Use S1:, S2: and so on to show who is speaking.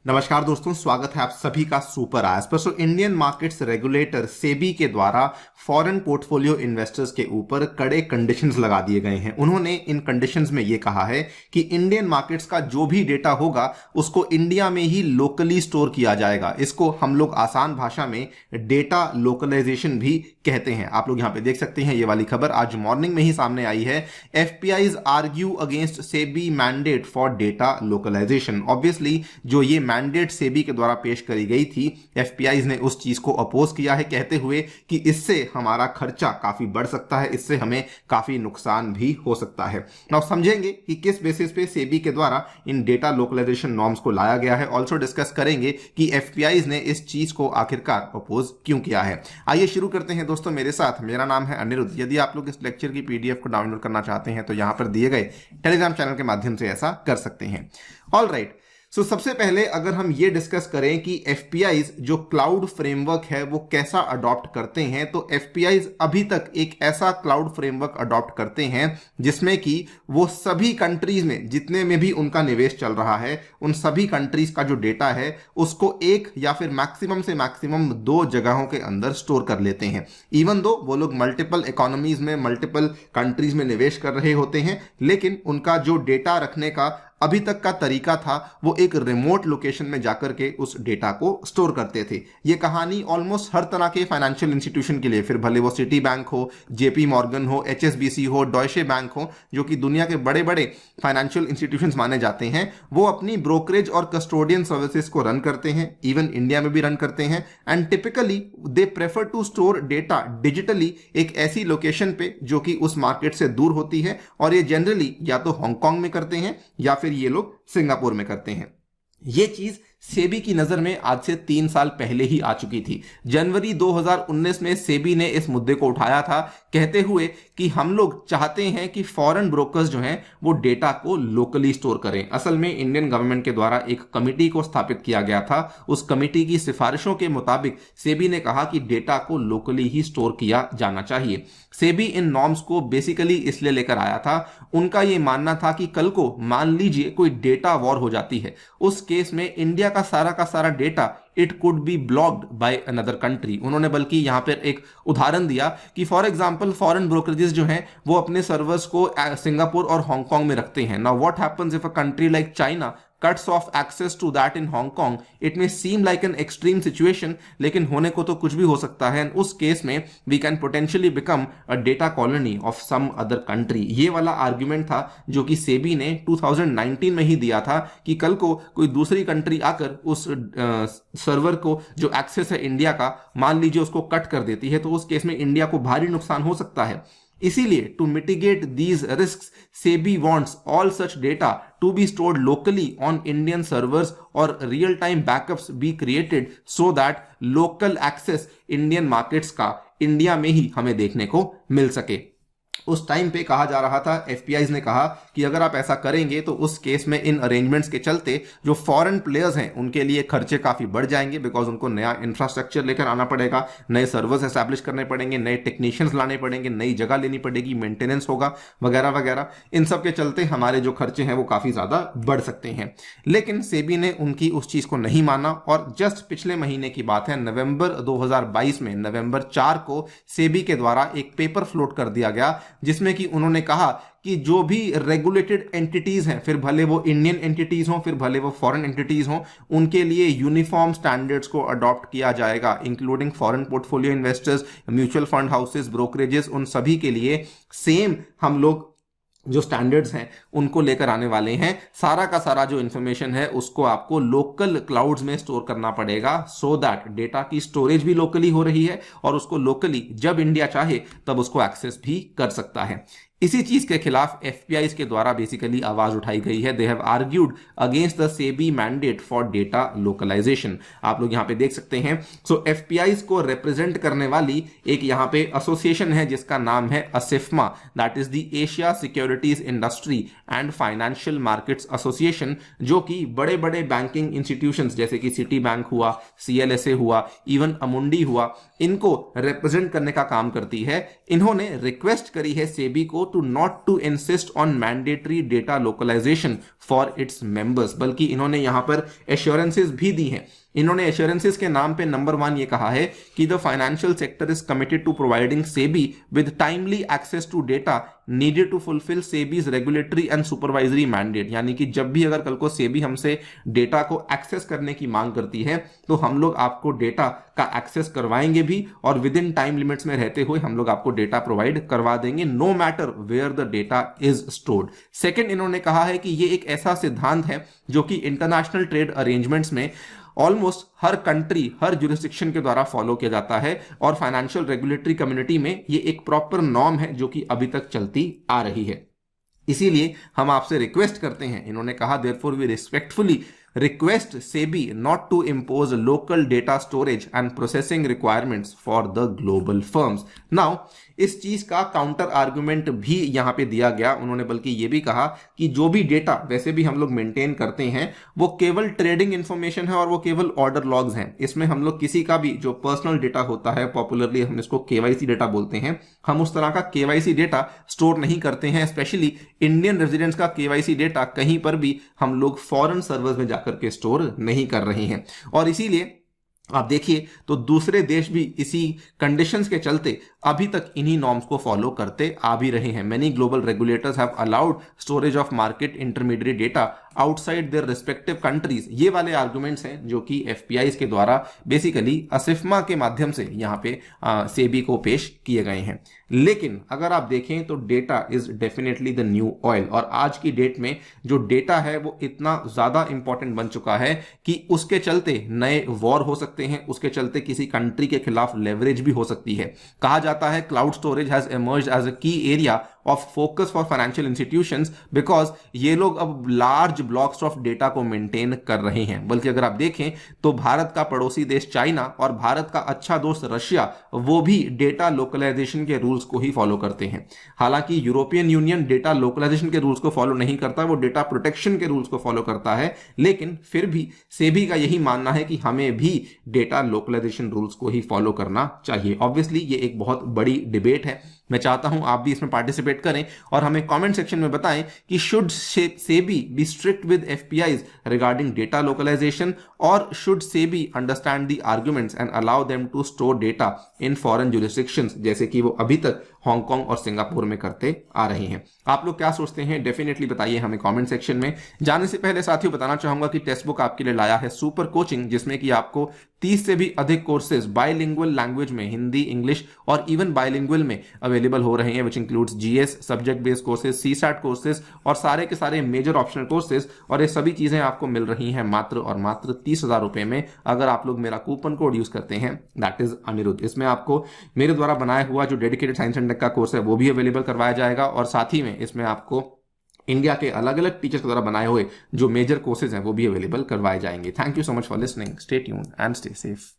S1: नमस्कार दोस्तों, स्वागत है आप सभी का सुपर आज पर। इंडियन मार्केट्स रेगुलेटर सेबी के द्वारा फॉरेन पोर्टफोलियो इन्वेस्टर्स के ऊपर कड़े कंडीशंस लगा दिए गए हैं। उन्होंने इन कंडीशंस में ये कहा है कि इंडियन मार्केट्स का जो भी डेटा होगा उसको इंडिया में ही लोकली स्टोर किया जाएगा। इसको हम लोग आसान भाषा में डेटा लोकलाइजेशन भी कहते हैं। आप लोग यहाँ पे देख सकते हैं, ये वाली खबर आज मॉर्निंग में ही सामने आई है। FPIs argue against SEBI mandate for data localization. Obviously जो ये मैंडेट सेबी के द्वारा पेश करी गई थी, एफपीआईज ने उस चीज को अपोज किया है, कहते हुए कि इससे हमारा खर्चा काफी बढ़ सकता है, इससे हमें काफी नुकसान भी हो सकता है। नाउ समझेंगे कि किस बेसिस पे सेबी के द्वारा इन डेटा लोकलाइजेशन नॉर्म्स को लाया गया है। ऑल्सो डिस्कस करेंगे कि एफपीआईज ने इस चीज को आखिरकार अपोज क्यों किया है। आइए शुरू करते हैं दोस्तों मेरे साथ। मेरा नाम है अनिरुद्ध। यदि आप लोग इस लेक्चर की पीडीएफ को डाउनलोड करना चाहते हैं तो यहां पर दिए गए टेलीग्राम चैनल के माध्यम से ऐसा कर सकते हैं। ऑल राइट, सो सबसे पहले अगर हम ये डिस्कस करें कि एफपीआईज जो क्लाउड फ्रेमवर्क है वो कैसा अडॉप्ट करते हैं, तो एफपीआईज अभी तक एक ऐसा क्लाउड फ्रेमवर्क अडॉप्ट करते हैं जिसमें कि वो सभी कंट्रीज में जितने में भी उनका निवेश चल रहा है उन सभी कंट्रीज का जो डेटा है उसको एक या फिर मैक्सिमम से मैक्सिमम 2 जगहों के अंदर स्टोर कर लेते हैं। इवन दो वो लोग मल्टीपल इकोनॉमीज में मल्टीपल कंट्रीज में निवेश कर रहे होते हैं, लेकिन उनका जो डेटा रखने का अभी तक का तरीका था वो एक रिमोट लोकेशन में जाकर के उस डेटा को स्टोर करते थे। ये कहानी ऑलमोस्ट हर तरह के फाइनेंशियल इंस्टीट्यूशन के लिए, फिर भले वो सिटी बैंक हो, जेपी मॉर्गन हो, एचएसबीसी हो, डॉयशे बैंक हो, जो कि दुनिया के बड़े बड़े फाइनेंशियल इंस्टीट्यूशंस माने जाते हैं, वो अपनी ब्रोकरेज और कस्टोडियन सर्विसेज को रन करते हैं, इवन इंडिया में भी रन करते हैं। And typically they prefer to store data digitally एक ऐसी लोकेशन पे जो कि उस मार्केट से दूर होती है, और ये जनरली या तो हांगकांग में करते हैं या फिर ये लोग सिंगापुर में करते हैं। ये चीज सेबी की नजर में आज से 3 साल पहले ही आ चुकी थी। जनवरी 2019 में सेबी ने इस मुद्दे को उठाया था, कहते हुए कि हम लोग चाहते हैं कि फॉरेन ब्रोकर्स जो हैं वो डेटा को लोकली स्टोर करें। असल में इंडियन गवर्नमेंट के द्वारा एक कमिटी को स्थापित किया गया था। उस कमिटी की सिफारिशों के मुताबिक सेबी ने कहा कि डेटा को लोकली ही स्टोर किया जाना चाहिए। सेबी इन नॉर्म्स को बेसिकली इसलिए लेकर आया था, उनका यह मानना था कि कल को मान लीजिए कोई डेटा वॉर हो जाती है, उस केस में इंडिया का सारा data it could be blocked by another country. उन्होंने बल्कि यहां पर एक उदाहरण दिया कि फॉर एग्जांपल फॉरेन ब्रोकरेजेस जो हैं वो अपने सर्वर्स को सिंगापुर और हांगकांग में रखते हैं। Now what happens if a country like China cuts off access to that in Hong Kong? It may seem like an extreme situation, लेकिन होने को तो कुछ भी हो सकता है। उस केस में we can potentially become a data colony of some other country। ये वाला आर्ग्यूमेंट था जो कि सेबी ने 2019 में ही दिया था कि कल को कोई दूसरी कंट्री आकर उस सर्वर को जो एक्सेस है इंडिया का, मान लीजिए उसको कट कर देती है, तो उस केस में इंडिया को भारी नुकसान हो सकता है। इसीलिए to mitigate these risks SEBI wants all such data to be stored locally on Indian servers और real time backups be created so that local access Indian markets का इंडिया में ही हमें देखने को मिल सके। उस टाइम पे कहा जा रहा था, एफपीआईज ने कहा कि अगर आप ऐसा करेंगे तो उस केस में इन अरेंजमेंट्स के चलते जो फॉरेन प्लेयर्स हैं उनके लिए खर्चे काफी बढ़ जाएंगे, बिकॉज उनको नया इंफ्रास्ट्रक्चर लेकर आना पड़ेगा, नए सर्वर्स एस्टैब्लिश करने पड़ेंगे, नए टेक्नीशियंस लाने पड़ेंगे, नई जगह लेनी पड़ेगी, मेंटेनेंस होगा वगैरह वगैरह। इन सब के चलते हमारे जो खर्चे हैं वो काफी ज्यादा बढ़ सकते हैं। लेकिन सेबी ने उनकी उस चीज को नहीं माना, और जस्ट पिछले महीने की बात है, नवंबर 2022 में नवंबर 4 को सेबी के द्वारा एक पेपर फ्लोट कर दिया गया जिसमें कि उन्होंने कहा कि जो भी रेगुलेटेड एंटिटीज हैं, फिर भले वो इंडियन एंटिटीज हों, फिर भले वो फॉरेन एंटिटीज हों, उनके लिए यूनिफॉर्म स्टैंडर्ड्स को अडॉप्ट किया जाएगा, including foreign portfolio investors, mutual fund houses, brokerages, उन सभी के लिए सेम हम लोग जो स्टैंडर्ड्स हैं उनको लेकर आने वाले हैं। सारा का सारा जो इंफॉर्मेशन है उसको आपको लोकल क्लाउड्स में स्टोर करना पड़ेगा, सो दैट डेटा की स्टोरेज भी लोकली हो रही है और उसको लोकली जब इंडिया चाहे तब उसको एक्सेस भी कर सकता है। इसी चीज के खिलाफ एफपीआईज के द्वारा बेसिकली आवाज उठाई गई है। They have argued against the SEBI mandate for data localization. आप लोग यहां पे देख सकते हैं। सो एफपीआईज को रिप्रेजेंट करने वाली एक यहां पे एसोसिएशन है जिसका नाम है ASIFMA, that is the Asia Securities Industry and Financial Markets Association, जो कि बड़े बड़े बैंकिंग इंस्टीट्यूशंस जैसे कि सिटी बैंक हुआ, सीएलएसए हुआ, इवन अमुंडी हुआ, इनको रिप्रेजेंट करने का काम करती है। इन्होंने रिक्वेस्ट करी है सेबी को to not to insist on mandatory data localization for its members, बल्कि इन्होंने यहां पर एश्योरेंसेस भी दी हैं। इन्होंने एश्योरेंसेस के नाम पे नंबर 1 ये कहा है कि the financial sector is committed to providing SEBI with timely access to data needed to fulfil SEBI's regulatory and supervisory mandate, यानी कि जब भी अगर कल को सेबी हमसे डेटा को एक्सेस करने की मांग करती है तो हम लोग आपको डेटा का एक्सेस करवाएंगे भी, और विद इन टाइम लिमिट्स में रहते हुए हम लोग आपको डेटा प्रोवाइड करवा देंगे, no matter where the data is stored. Second, इन्होंने कहा है कि ये एक ऐसा सिद्धांत है जो कि इंटरनेशनल ट्रेड अरेंजमेंट्स में ऑलमोस्ट हर कंट्री, हर जुरिस्डिक्शन के द्वारा फॉलो किया जाता है, और फाइनेंशियल रेगुलेटरी कम्युनिटी में ये एक प्रॉपर नॉर्म है जो कि अभी तक चलती आ रही है। इसीलिए हम आपसे रिक्वेस्ट करते हैं, इन्होंने कहा, therefore we respectfully request SEBI not to impose local data storage and processing requirements for the global firms. Now, इस चीज का काउंटर आर्गुमेंट भी यहां पे दिया गया। उन्होंने बल्कि ये भी कहा कि जो भी डेटा वैसे भी हम लोग मेंटेन करते हैं वो केवल ट्रेडिंग इंफॉर्मेशन है और वो केवल ऑर्डर लॉग्स हैं। इसमें हम लोग किसी का भी जो पर्सनल डेटा होता है, पॉपुलरली हम इसको केवाईसी डेटा बोलते हैं, हम उस तरह का केवाईसी डेटा स्टोर नहीं करते हैं। स्पेशली इंडियन रेजिडेंट्स का केवाईसी डेटा कहीं पर भी हम लोग फॉरेन सर्वर्स में जाकर के स्टोर नहीं कर रहे हैं। और इसीलिए आप देखिए तो दूसरे देश भी इसी कंडीशंस के चलते अभी तक इन्हीं नॉर्म्स को फॉलो करते आ भी रहे हैं। Many global regulators have allowed storage of market intermediate data outside their respective countries. ये वाले आर्गुमेंट्स हैं जो कि एफपीआईज के द्वारा बेसिकली असिफमा के माध्यम से यहाँ पे सेबी को पेश किए गए हैं। लेकिन अगर आप देखें तो data is definitely the new oil, और आज की डेट में जो डेटा है वो इतना ज्यादा इंपॉर्टेंट बन चुका है कि उसके चलते नए वॉर हो सकते हैं, उसके चलते किसी कंट्री के खिलाफ लेवरेज भी हो सकती है। कहा जाता है cloud storage has emerged as a key area of focus for financial institutions because ये लोग अब लार्ज ब्लॉक्स ऑफ डेटा को मेंटेन कर रहे हैं। बल्कि अगर आप देखें तो भारत का पड़ोसी देश चाइना और भारत का अच्छा दोस्त रशिया, वो भी डेटा लोकलाइजेशन के रूल्स को ही फॉलो करते हैं। हालांकि यूरोपियन यूनियन डेटा लोकलाइजेशन के रूल्स को फॉलो नहीं करता, वो डेटा प्रोटेक्शन के रूल्स को फॉलो करता है। लेकिन फिर भी सेबी का यही मानना है कि हमें भी डेटा लोकलाइजेशन रूल्स को ही फॉलो करना चाहिए। ऑब्वियसली ये एक बहुत बड़ी डिबेट है। मैं चाहता हूं आप भी इसमें पार्टिसिपेट करें और हमें कमेंट सेक्शन में बताएं कि should SEBI be strict with FPIs regarding data localization, और should SEBI understand the arguments and allow them to store data in foreign jurisdictions, जैसे कि वो अभी तक हांगकांग और सिंगापुर में करते आ रहे हैं। आप लोग क्या सोचते हैं डेफिनेटली बताइए हमें कमेंट सेक्शन में। जाने से पहले साथियों बताना चाहूंगा कि टेक्स्ट बुक आपके लिए लाया है सुपर कोचिंग, जिसमें कि आपको 30 से भी अधिक कोर्सेज बाइलिंगुअल लैंग्वेज में, हिंदी, इंग्लिश और इवन बाइलिंगुअल में अवेलेबल हो रहे हैं, which includes GS, subject based courses, CSAT courses और सारे के सारे मेजर ऑप्शनल कोर्सेज। और ये सभी चीजें आपको मिल रही हैं मात्र और मात्र 30,000 रुपए में, अगर आप लोग मेरा कूपन कोड यूज करते हैं, दैट इज अनिरुद्ध। इसमें आपको मेरे द्वारा बनाया हुआ जो डेडिकेटेड साइंस एंड टेक का कोर्स है वो भी अवेलेबल करवाया जाएगा, और साथ ही में इसमें आपको इंडिया के अलग अलग टीचर्स के द्वारा बनाए हुए जो मेजर कोर्सेज हैं वो भी अवेलेबल करवाए जाएंगे। Thank you so much for listening, stay tuned and stay safe.